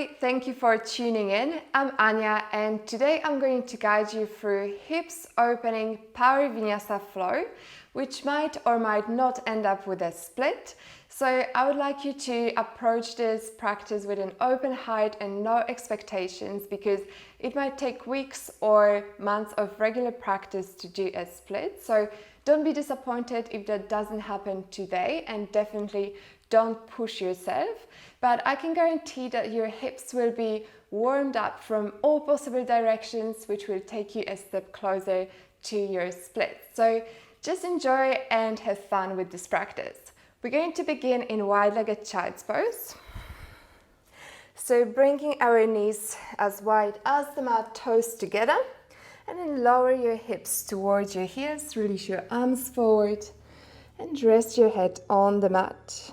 lovely, thank you for tuning in. I'm Anya and today I'm going to guide you through hips opening power Vinyasa flow, which might or might not end up with a split. So I would like you to approach this practice with an open heart and no expectations, because it might take weeks or months of regular practice to do a split. So don't be disappointed if that doesn't happen today, and definitely don't push yourself. But I can guarantee that your hips will be warmed up from all possible directions, which will take you a step closer to your split. So just enjoy and have fun with this practice. We're going to begin in wide-legged child's pose. So bringing our knees as wide as the mat, toes together, and then lower your hips towards your heels, release your arms forward and rest your head on the mat.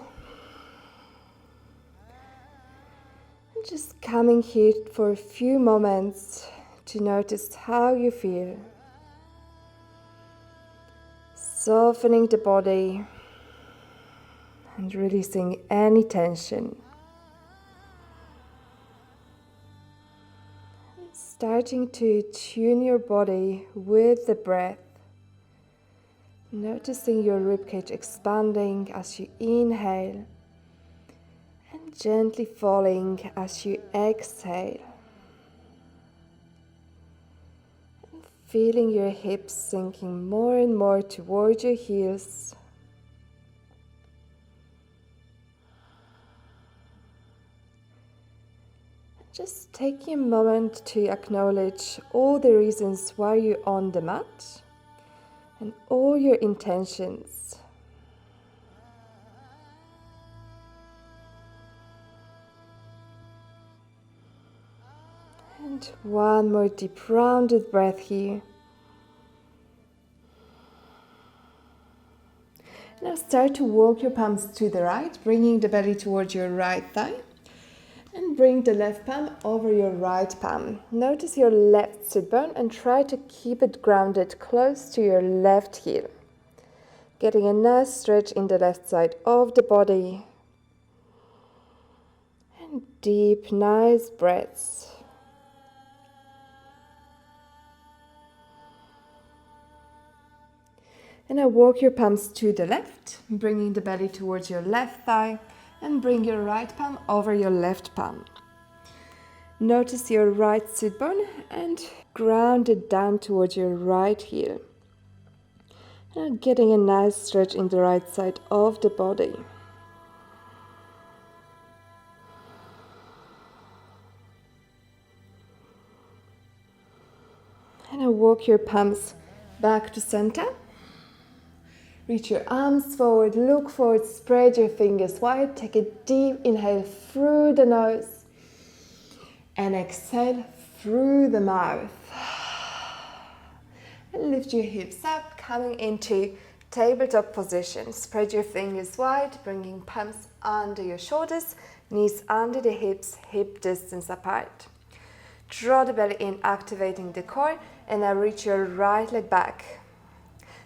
And just coming here for a few moments to notice how you feel. Softening the body and releasing any tension. Starting to tune your body with the breath. Noticing your ribcage expanding as you inhale and gently falling as you exhale. And feeling your hips sinking more and more towards your heels. Just taking a moment to acknowledge all the reasons why you're on the mat and all your intentions. And one more deep rounded breath here. Now start to walk your palms to the right, bringing the belly towards your right thigh. And bring the left palm over your right palm. Notice your left sit bone and try to keep it grounded close to your left heel. Getting a nice stretch in the left side of the body. And deep, nice breaths. And now walk your palms to the left, bringing the belly towards your left thigh. And bring your right palm over your left palm. Notice your right sit bone and ground it down towards your right heel. And getting a nice stretch in the right side of the body. And now walk your palms back to center. Reach your arms forward, look forward, spread your fingers wide. Take a deep inhale through the nose and exhale through the mouth. And lift your hips up, coming into tabletop position. Spread your fingers wide, bringing palms under your shoulders, knees under the hips, hip distance apart. Draw the belly in, activating the core, and now reach your right leg back.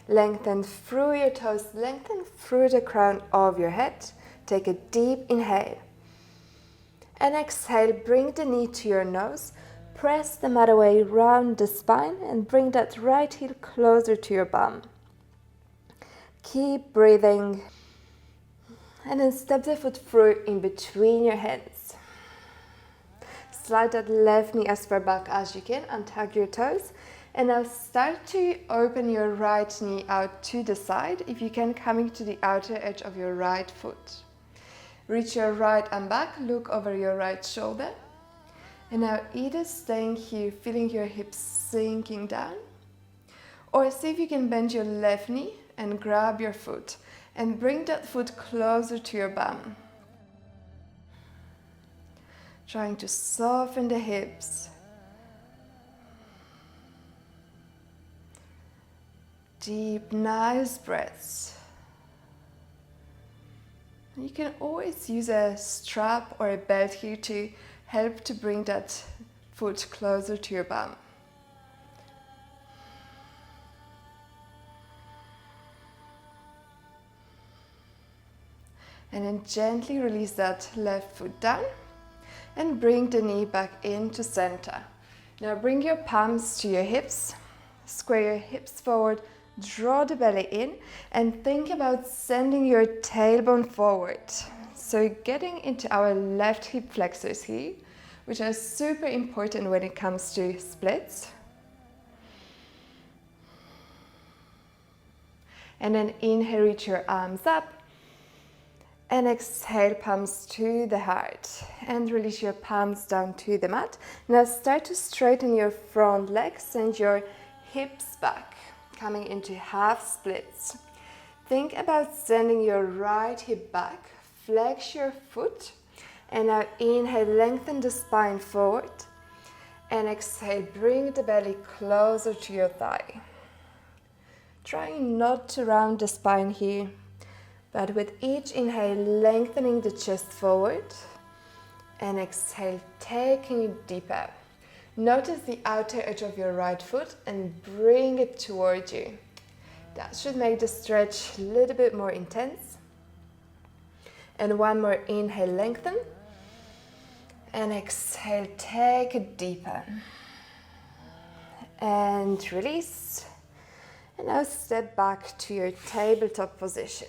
Lengthen through your toes, lengthen through the crown of your head. Take a deep inhale. And exhale, bring the knee to your nose. Press the mat away round the spine and bring that right heel closer to your bum. Keep breathing. And then step the foot through in between your hands. Slide that left knee as far back as you can, untug your toes. And now start to open your right knee out to the side, if you can, coming to the outer edge of your right foot. Reach your right arm back, look over your right shoulder. And now either staying here, feeling your hips sinking down, or see if you can bend your left knee and grab your foot and bring that foot closer to your bum. Trying to soften the hips. Deep, nice breaths. You can always use a strap or a belt here to help to bring that foot closer to your bum. And then gently release that left foot down and bring the knee back into center. Now bring your palms to your hips, square your hips forward, draw the belly in, and think about sending your tailbone forward. So getting into our left hip flexors here, which are super important when it comes to splits. And then inhale, reach your arms up. And exhale, palms to the heart. And release your palms down to the mat. Now start to straighten your front legs, send your hips back, coming into half splits. Think about sending your right hip back, flex your foot, and now inhale, lengthen the spine forward. And exhale, bring the belly closer to your thigh. Trying not to round the spine here, but with each inhale, lengthening the chest forward, and exhale, taking it deeper. Notice the outer edge of your right foot and bring it towards you. That should make the stretch a little bit more intense. And one more inhale, lengthen, and exhale, take it deeper. And release. And now step back to your tabletop position.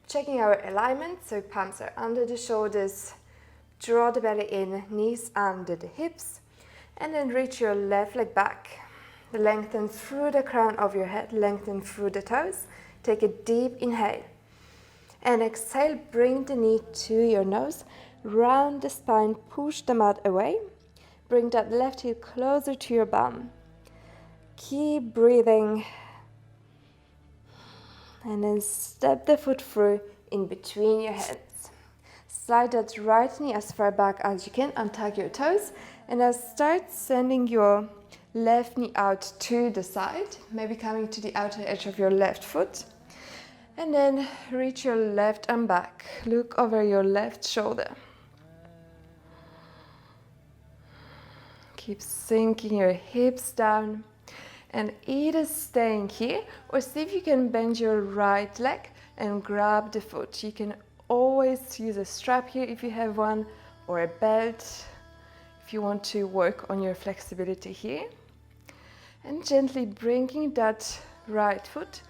Checking our alignment, so palms are under the shoulders, draw the belly in, knees under the hips, and then reach your left leg back. Lengthen through the crown of your head, lengthen through the toes. Take a deep inhale. And exhale, bring the knee to your nose, round the spine, push the mat away. Bring that left heel closer to your bum. Keep breathing. And then step the foot through in between your hands. Slide that right knee as far back as you can, untuck your toes, and now start sending your left knee out to the side, maybe coming to the outer edge of your left foot. And then reach your left arm back. Look over your left shoulder. Keep sinking your hips down. And either staying here or see if you can bend your right leg and grab the foot. You can always use a strap here if you have one, or a belt if you want to work on your flexibility here. And gently bringing that right foot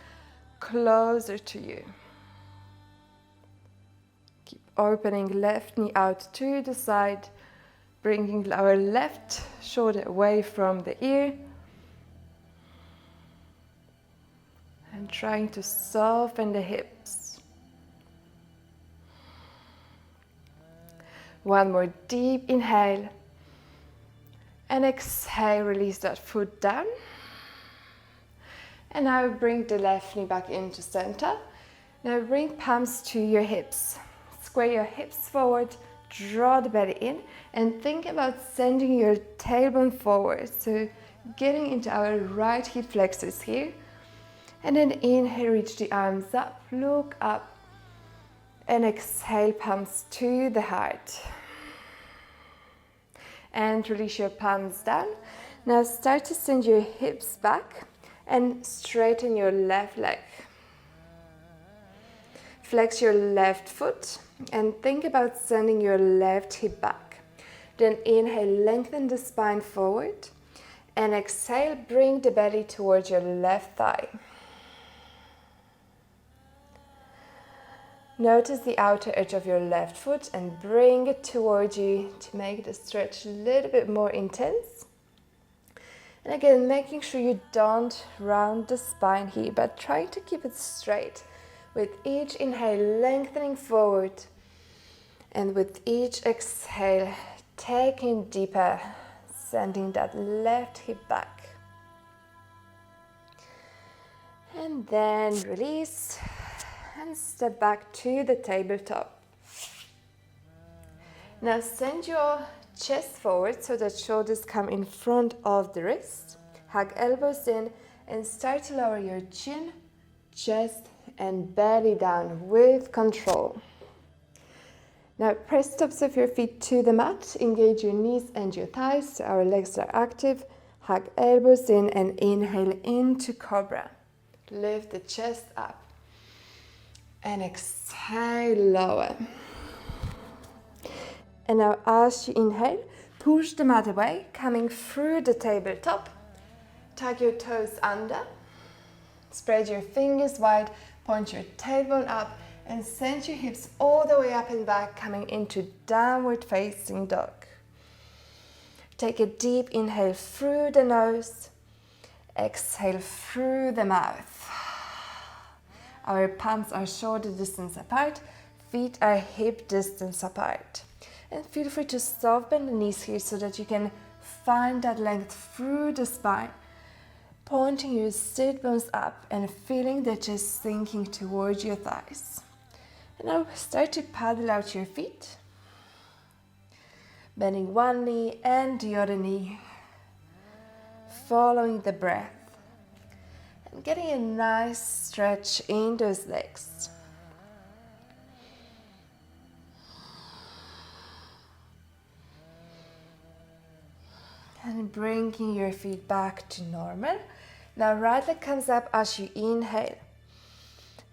closer to you. Keep opening left knee out to the side, bringing our left shoulder away from the ear. And trying to soften the hips. One more deep inhale. And exhale, release that foot down. And now bring the left knee back into center. Now bring palms to your hips. Square your hips forward, draw the belly in, and think about sending your tailbone forward. So getting into our right hip flexors here. And then inhale, reach the arms up, look up, and exhale, palms to the heart. And release your palms down. Now start to send your hips back and straighten your left leg. Flex your left foot and think about sending your left hip back. Then inhale, lengthen the spine forward, and exhale, bring the belly towards your left thigh. Notice the outer edge of your left foot and bring it towards you to make the stretch a little bit more intense. And again, making sure you don't round the spine here, but trying to keep it straight. With each inhale, lengthening forward. And with each exhale, taking deeper, sending that left hip back. And then release. And step back to the tabletop. Now send your chest forward so that shoulders come in front of the wrist. Hug elbows in and start to lower your chin, chest, and belly down with control. Now press tops of your feet to the mat. Engage your knees and your thighs so our legs are active. Hug elbows in and inhale into cobra. Lift the chest up. And exhale, lower. And now as you inhale, push the mat away, coming through the tabletop. Tuck your toes under. Spread your fingers wide, point your tailbone up, and send your hips all the way up and back, coming into downward facing dog. Take a deep inhale through the nose. Exhale through the mouth. Our palms are shoulder distance apart, feet are hip distance apart. And feel free to soft bend the knees here so that you can find that length through the spine. Pointing your sit bones up and feeling the chest sinking towards your thighs. And now start to paddle out your feet. Bending one knee and the other knee. Following the breath. And getting a nice stretch in those legs. And bringing your feet back to normal. Now right leg comes up as you inhale.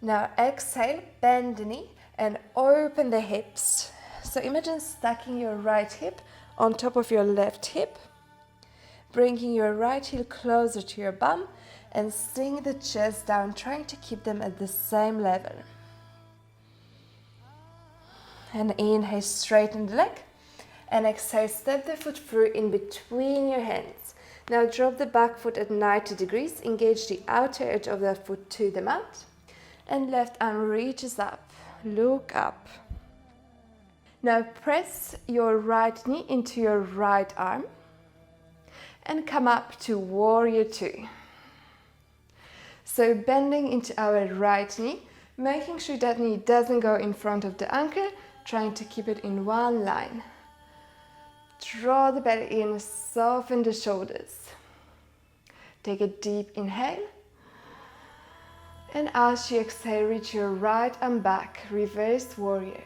Now exhale, bend the knee and open the hips. So imagine stacking your right hip on top of your left hip. Bringing your right heel closer to your bum and sink the chest down, trying to keep them at the same level. And inhale, straighten the leg. And exhale, step the foot through in between your hands. Now drop the back foot at 90 degrees. Engage the outer edge of that foot to the mat. And left arm reaches up. Look up. Now press your right knee into your right arm. And come up to warrior two. So bending into our right knee, making sure that knee doesn't go in front of the ankle, trying to keep it in one line. Draw the belly in, soften the shoulders. Take a deep inhale. And as you exhale, reach your right arm back, reverse warrior.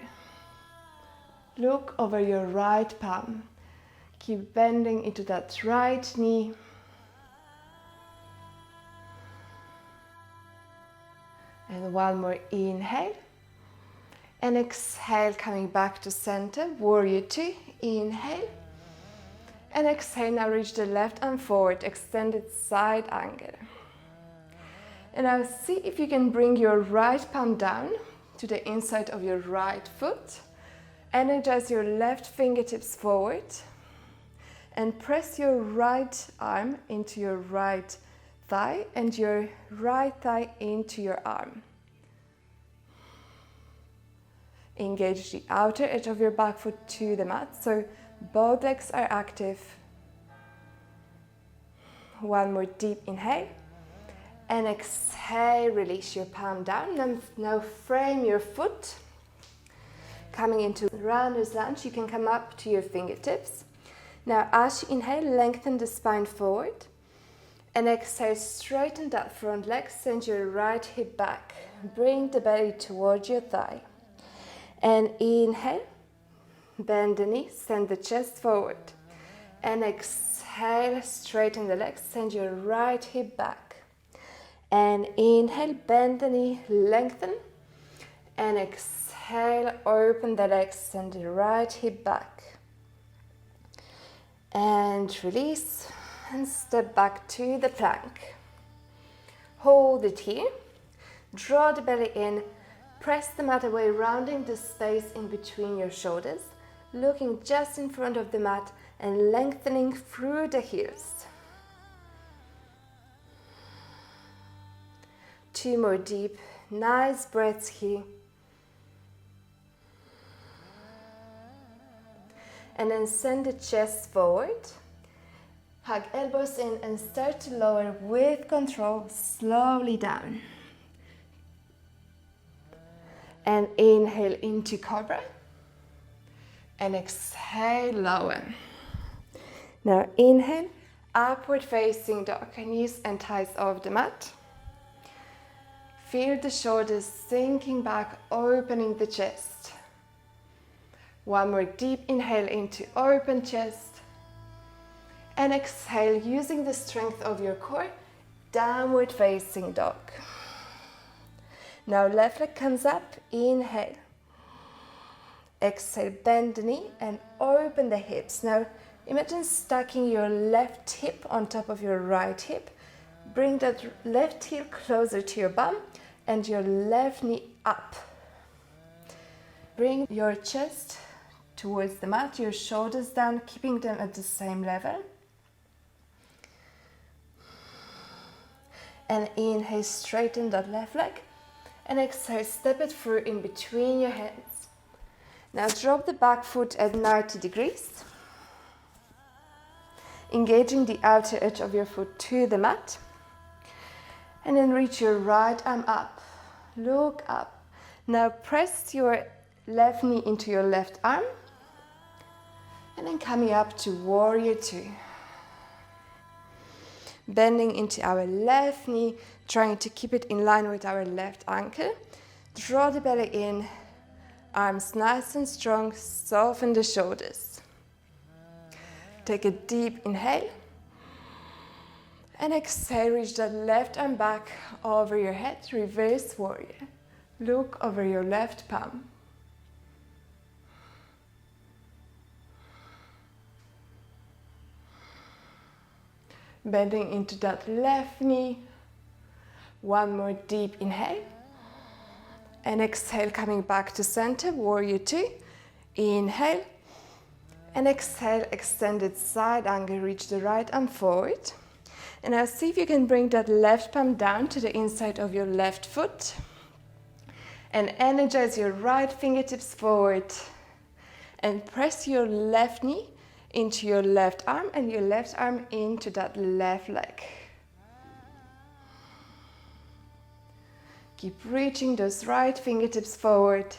Look over your right palm. Keep bending into that right knee. And one more inhale. And exhale, coming back to center, warrior two. Inhale. And exhale, now reach the left arm forward, extended side angle. And now see if you can bring your right palm down to the inside of your right foot. Energize your left fingertips forward. And press your right arm into your right thigh and your right thigh into your arm. Engage the outer edge of your back foot to the mat, so both legs are active. One more deep inhale. And exhale, release your palm down. Now frame your foot. Coming into rounders lunge, you can come up to your fingertips. Now as you inhale, lengthen the spine forward. And exhale, straighten that front leg, send your right hip back. Bring the belly towards your thigh. And inhale, bend the knee, send the chest forward. And exhale, straighten the legs, send your right hip back. And inhale, bend the knee, lengthen. And exhale, open the legs, send the right hip back. And release, and step back to the plank. Hold it here. Draw the belly in. Press the mat away, rounding the space in between your shoulders, looking just in front of the mat and lengthening through the heels. Two more deep, nice breaths here. And then send the chest forward. Hug elbows in and start to lower with control, slowly down. And inhale into cobra. And exhale, lower. Now inhale, upward facing dog, knees and thighs off the mat. Feel the shoulders sinking back, opening the chest. One more deep inhale into open chest. And exhale, using the strength of your core, downward facing dog. Now left leg comes up, inhale. Exhale, bend the knee and open the hips. Now imagine stacking your left hip on top of your right hip. Bring that left heel closer to your bum and your left knee up. Bring your chest towards the mat, your shoulders down, keeping them at the same level. And inhale, straighten that left leg. And exhale, step it through in between your hands. Now drop the back foot at 90 degrees. Engaging the outer edge of your foot to the mat. And then reach your right arm up. Look up. Now press your left knee into your left arm. And then coming up to warrior two. Bending into our left knee, trying to keep it in line with our left ankle. Draw the belly in, arms nice and strong, soften the shoulders. Take a deep inhale. And exhale, reach that left arm back over your head, reverse warrior. Look over your left palm. Bending into that left knee. One more deep inhale. And exhale, coming back to center, warrior two. Inhale. And exhale, extended side angle, reach the right arm forward. And now see if you can bring that left palm down to the inside of your left foot. And energize your right fingertips forward. And press your left knee into your left arm and your left arm into that left leg. Keep reaching those right fingertips forward,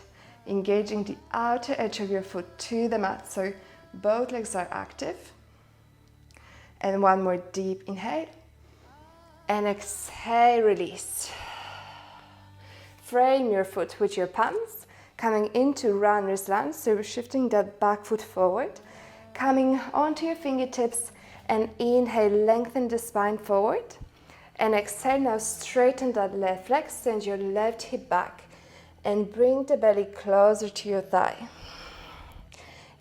engaging the outer edge of your foot to the mat, so both legs are active. And one more deep inhale. And exhale, release. Frame your foot with your palms, coming into runner's lunge, so we're shifting that back foot forward. Coming onto your fingertips and inhale, lengthen the spine forward. And exhale, now straighten that left leg, send your left hip back and bring the belly closer to your thigh.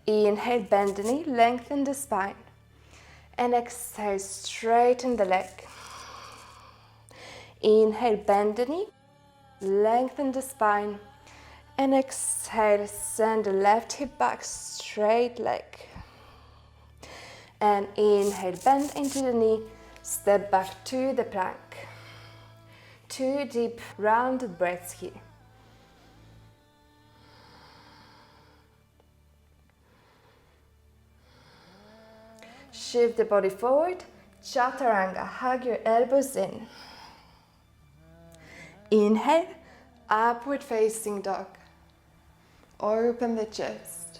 Inhale, bend the knee, lengthen the spine. And exhale, straighten the leg. Inhale, bend the knee, lengthen the spine. And exhale, send the left hip back, straight leg. And inhale, bend into the knee, step back to the plank. 2 deep, rounded breaths here. Shift the body forward, chaturanga, hug your elbows in. Inhale, upward facing dog. Open the chest.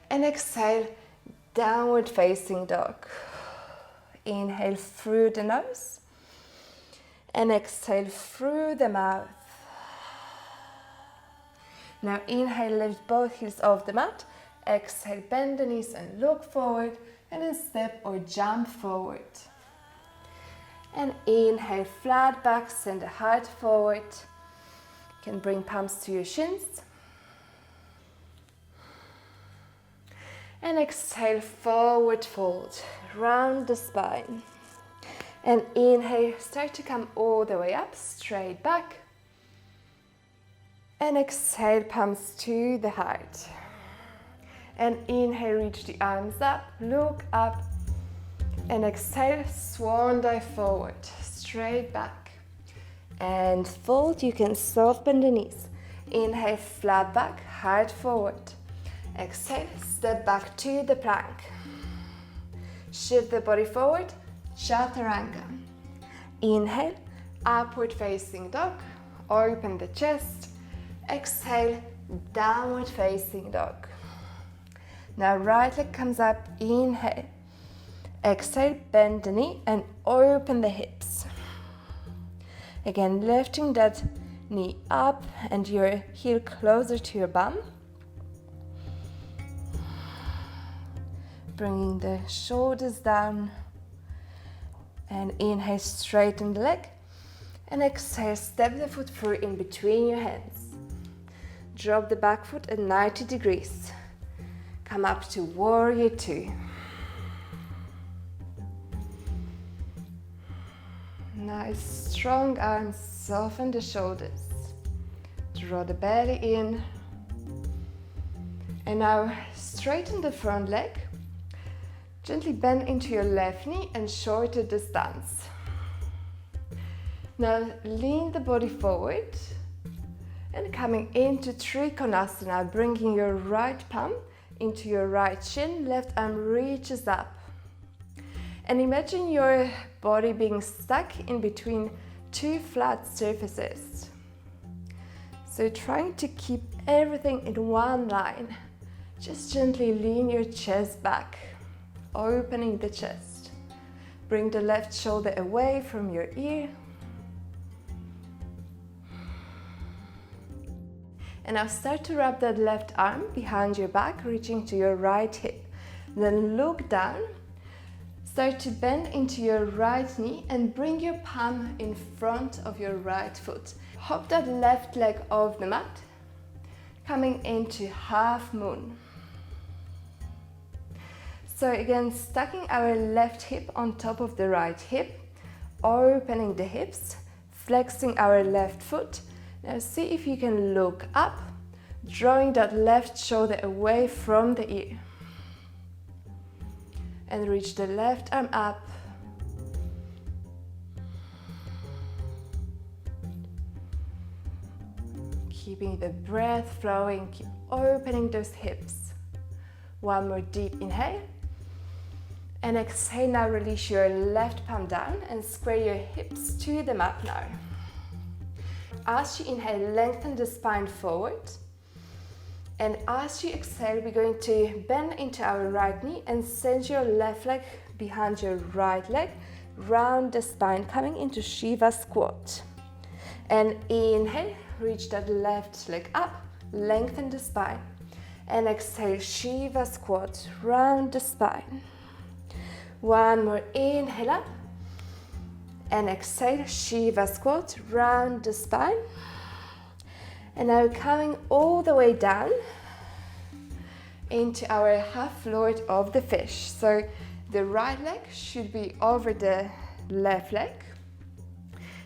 And exhale, downward facing dog. Inhale through the nose and exhale through the mouth. Now inhale, lift both heels off the mat. Exhale, bend the knees and look forward and then step or jump forward. And inhale, flat back, send the heart forward. You can bring palms to your shins. And exhale, forward fold, round the spine. And inhale, start to come all the way up, straight back. And exhale, palms to the heart. And inhale, reach the arms up, look up. And exhale, swan dive forward, straight back. And fold, you can soft bend the knees. Inhale, flat back, heart forward. Exhale, step back to the plank. Shift the body forward, chaturanga. Inhale, upward facing dog. Open the chest. Exhale, downward facing dog. Now right leg comes up, inhale. Exhale, bend the knee and open the hips. Again, lifting that knee up and your heel closer to your bum. Bringing the shoulders down. And inhale, straighten the leg. And exhale, step the foot through in between your hands. Drop the back foot at 90 degrees. Come up to warrior two. Nice strong arms, soften the shoulders. Draw the belly in. And now straighten the front leg. Gently bend into your left knee and shorten the stance. Now lean the body forward and coming into Trikonasana, bringing your right palm into your right shin, left arm reaches up. And imagine your body being stuck in between two flat surfaces. So trying to keep everything in one line. Just gently lean your chest back, opening the chest. Bring the left shoulder away from your ear. And now start to wrap that left arm behind your back, reaching to your right hip. Then look down. Start to bend into your right knee and bring your palm in front of your right foot. Hop that left leg off the mat, coming into half moon. So again, stacking our left hip on top of the right hip, opening the hips, flexing our left foot. Now see if you can look up, drawing that left shoulder away from the ear. And reach the left arm up. Keeping the breath flowing, keep opening those hips. One more deep inhale. And exhale, now release your left palm down and square your hips to the mat now. As you inhale, lengthen the spine forward. And as you exhale, we're going to bend into our right knee and send your left leg behind your right leg, round the spine, coming into Shiva squat. And inhale, reach that left leg up, lengthen the spine. And exhale, Shiva squat, round the spine. One more inhale up. And exhale, Shiva squat, round the spine. And now coming all the way down into our half float of the fish. So the right leg should be over the left leg.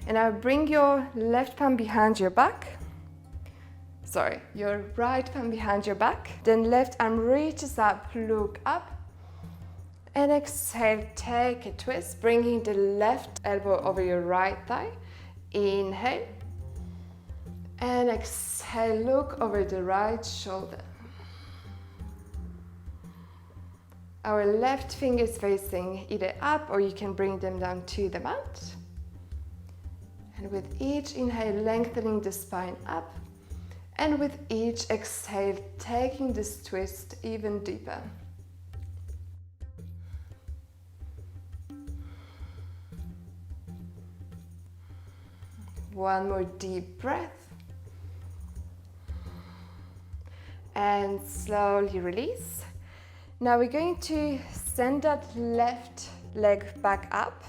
And now bring your left palm behind your back. Sorry, your right palm behind your back. Then left arm reaches up, look up. And exhale, take a twist, bringing the left elbow over your right thigh. Inhale. And exhale, look over the right shoulder. Our left fingers facing either up or you can bring them down to the mat. And with each inhale, lengthening the spine up. And with each exhale, taking this twist even deeper. One more deep breath. And slowly release. Now we're going to send that left leg back up.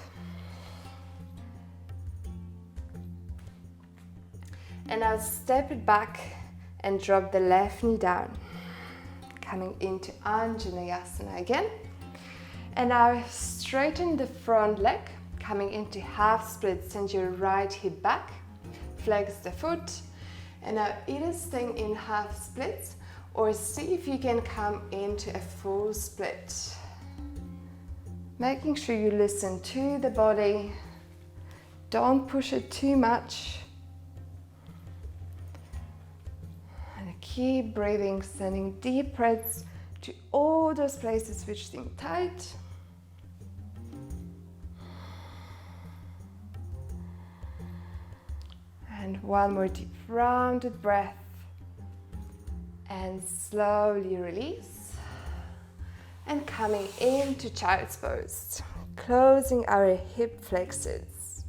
And now step it back and drop the left knee down. Coming into Anjaneyasana again. And now straighten the front leg. Coming into half split, send your right hip back. Flex the foot. And now either staying in half splits or see if you can come into a full split. Making sure you listen to the body. Don't push it too much. And keep breathing, sending deep breaths to all those places which seem tight. And one more deep rounded breath. And slowly release. And coming into child's pose. Closing our hip flexors.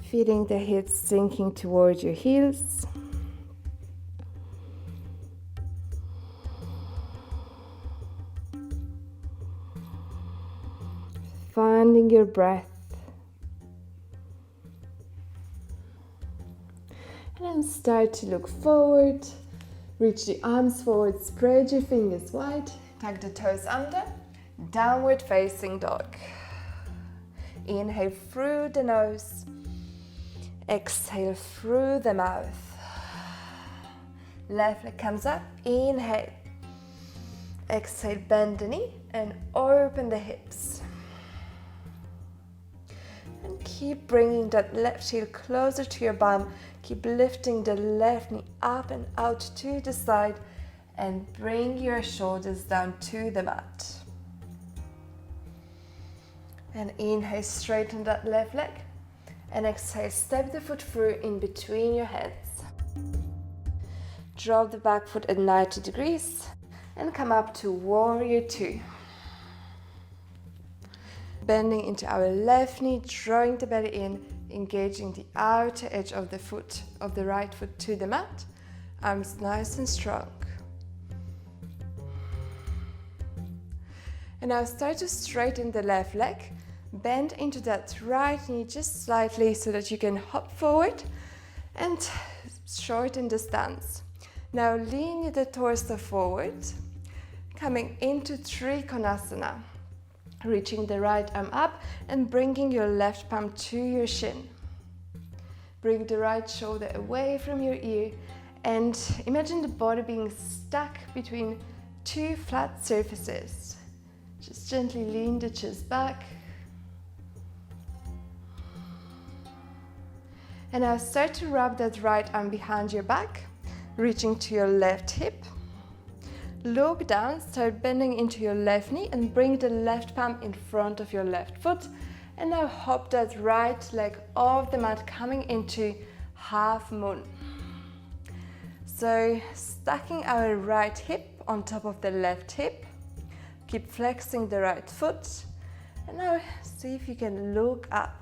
Feeling the hips sinking towards your heels. Finding your breath. And And start to look forward. Reach the arms forward, spread your fingers wide, tuck the toes under, downward facing dog. Inhale through the nose, exhale through the mouth. Left leg comes up, inhale. Exhale, bend the knee and open the hips. And keep bringing that left heel closer to your bum. Keep lifting the left knee up and out to the side and bring your shoulders down to the mat. And inhale, straighten that left leg. And exhale, step the foot through in between your hands. Drop the back foot at 90 degrees and come up to warrior two. Bending into our left knee, drawing the belly in, engaging the outer edge of the foot, of the right foot to the mat. Arms nice and strong. And now start to straighten the left leg. Bend into that right knee just slightly so that you can hop forward and shorten the stance. Now lean the torso forward, coming into Trikonasana. Reaching the right arm up and bringing your left palm to your shin. Bring the right shoulder away from your ear and imagine the body being stuck between two flat surfaces. Just gently lean the chest back. And now start to wrap that right arm behind your back, reaching to your left hip. Look down, start bending into your left knee and bring the left palm in front of your left foot. And now hop that right leg off the mat, coming into half moon. So stacking our right hip on top of the left hip. Keep flexing the right foot. And now see if you can look up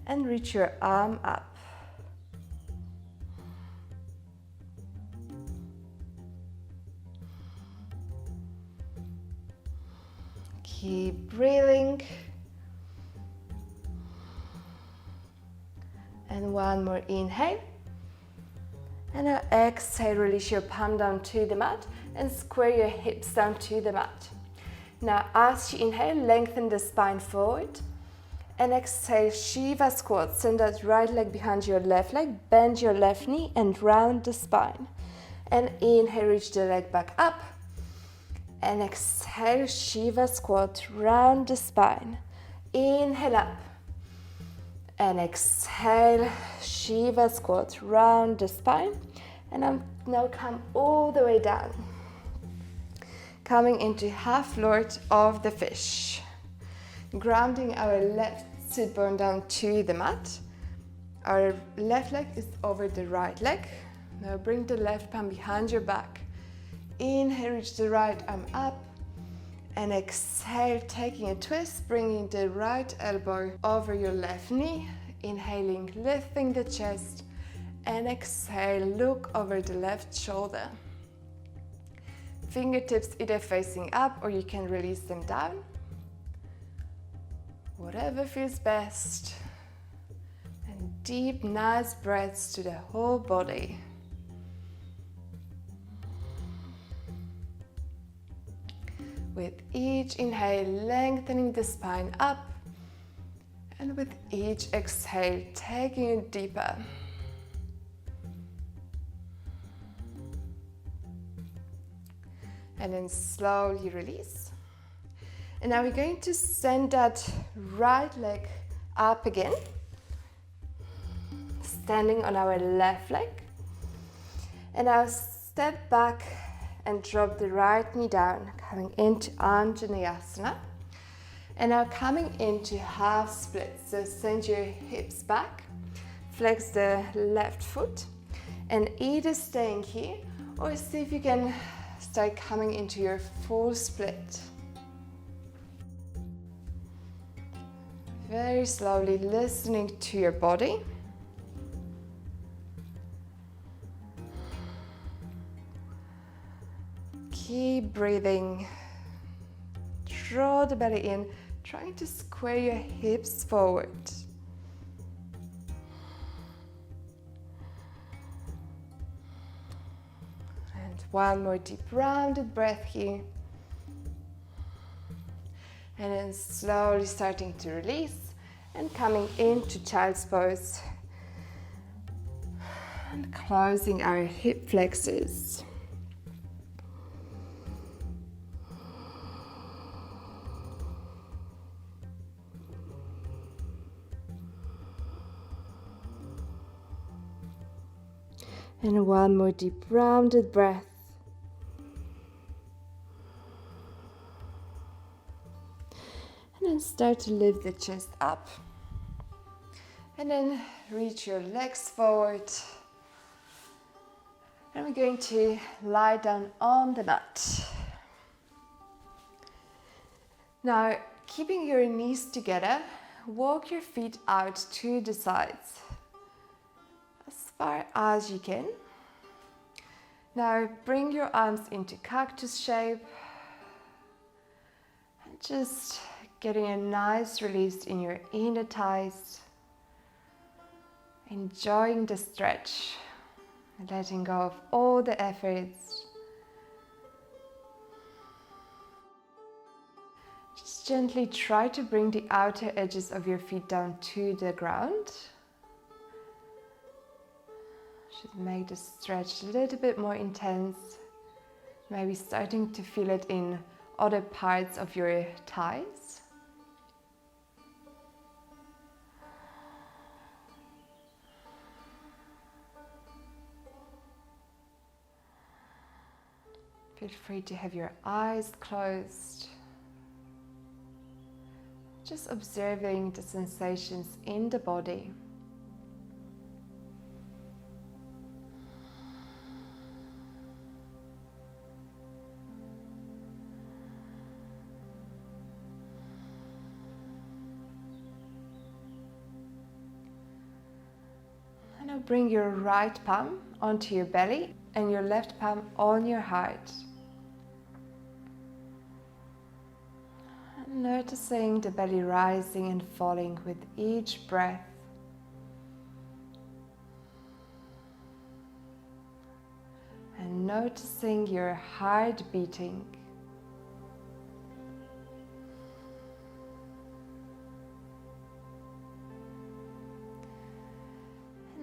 and reach your arm up. Keep breathing. And one more inhale. And now exhale, release your palm down to the mat and square your hips down to the mat. Now as you inhale, lengthen the spine forward. And exhale, Shiva squat. Send that right leg behind your left leg, bend your left knee and round the spine. And inhale, reach the leg back up. And exhale, Shiva squat, round the spine. Inhale up. And exhale, Shiva squat, round the spine. And now come all the way down. Coming into half lord of the fish. Grounding our left sit bone down to the mat. Our left leg is over the right leg. Now bring the left palm behind your back. Inhale, reach the right arm up. And exhale, taking a twist, bringing the right elbow over your left knee. Inhaling, lifting the chest. And exhale, look over the left shoulder. Fingertips either facing up or you can release them down. Whatever feels best. And deep, nice breaths to the whole body. With each inhale, lengthening the spine up. And with each exhale, taking it deeper. And then slowly release. And now we're going to send that right leg up again. Standing on our left leg. And now step back and drop the right knee down, coming into Anjaneyasana. And now coming into half split. So send your hips back, flex the left foot, and either staying here or see if you can start coming into your full split. Very slowly listening to your body. Keep breathing. Draw the belly in, trying to square your hips forward. And one more deep rounded breath here. And then slowly starting to release and coming into child's pose. And closing our hip flexors. And one more deep rounded breath. And then start to lift the chest up. And then reach your legs forward. And we're going to lie down on the mat. Now, keeping your knees together, walk your feet out to the sides as far as you can. Now, bring your arms into cactus shape and just getting a nice release in your inner thighs. Enjoying the stretch, letting go of all the efforts. Just gently try to bring the outer edges of your feet down to the ground. Should make the stretch a little bit more intense. Maybe starting to feel it in other parts of your thighs. Feel free to have your eyes closed. Just observing the sensations in the body. And now bring your right palm onto your belly and your left palm on your heart. Noticing the belly rising and falling with each breath. And noticing your heart beating.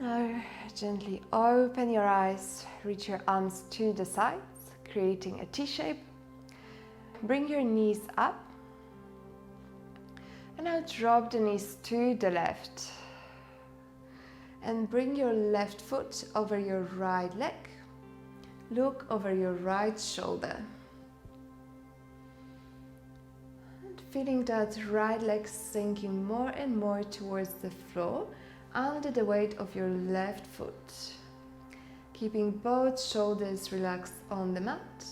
Now gently open your eyes, reach your arms to the sides, creating a T shape. Bring your knees up. And now drop the knees to the left. And bring your left foot over your right leg. Look over your right shoulder. And feeling that right leg sinking more and more towards the floor under the weight of your left foot. Keeping both shoulders relaxed on the mat.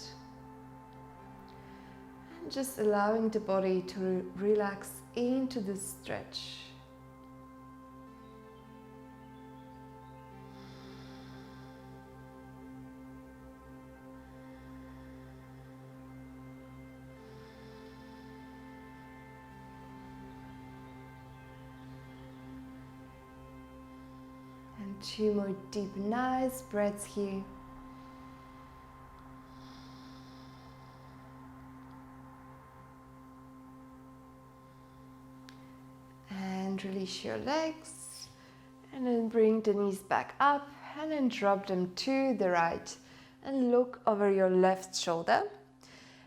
And just allowing the body to relax into the stretch. And 2 more deep, nice breaths here. And release your legs. And then bring the knees back up and then drop them to the right. And look over your left shoulder.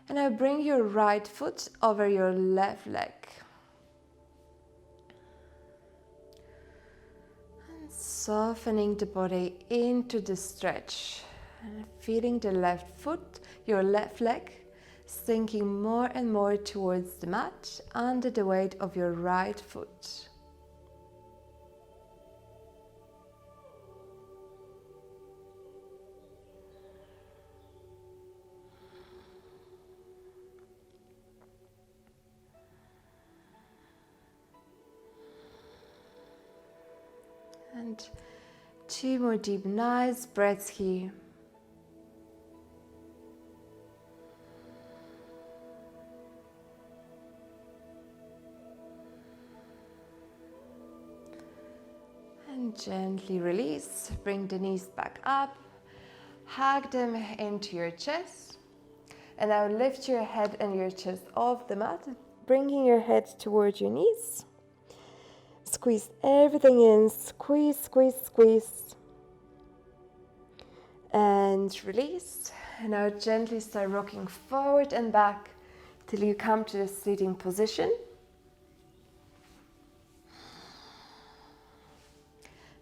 And now bring your right foot over your left leg. And softening the body into the stretch. And feeling the left foot, your left leg, sinking more and more towards the mat under the weight of your right foot. And 2 more deep, nice breaths here. And gently release, bring the knees back up, hug them into your chest. And now lift your head and your chest off the mat, bringing your head towards your knees. Squeeze everything in, squeeze, squeeze, squeeze. And release. And now gently start rocking forward and back till you come to the seating position.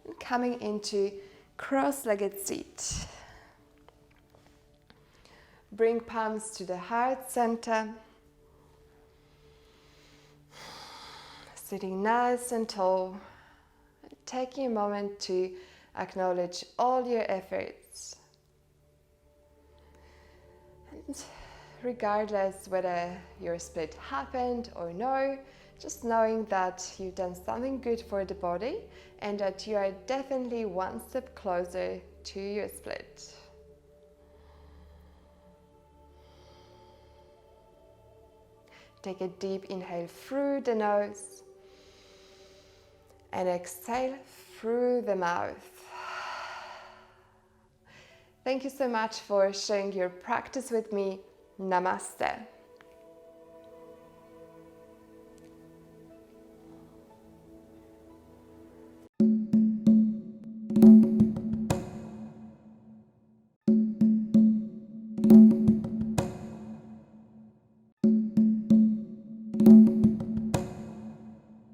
And coming into cross-legged seat. Bring palms to the heart center. Sitting nice and tall. Taking a moment to acknowledge all your efforts. And regardless whether your split happened or no, just knowing that you've done something good for the body and that you are definitely one step closer to your split. Take a deep inhale through the nose and exhale through the mouth. Thank you so much for sharing your practice with me. Namaste.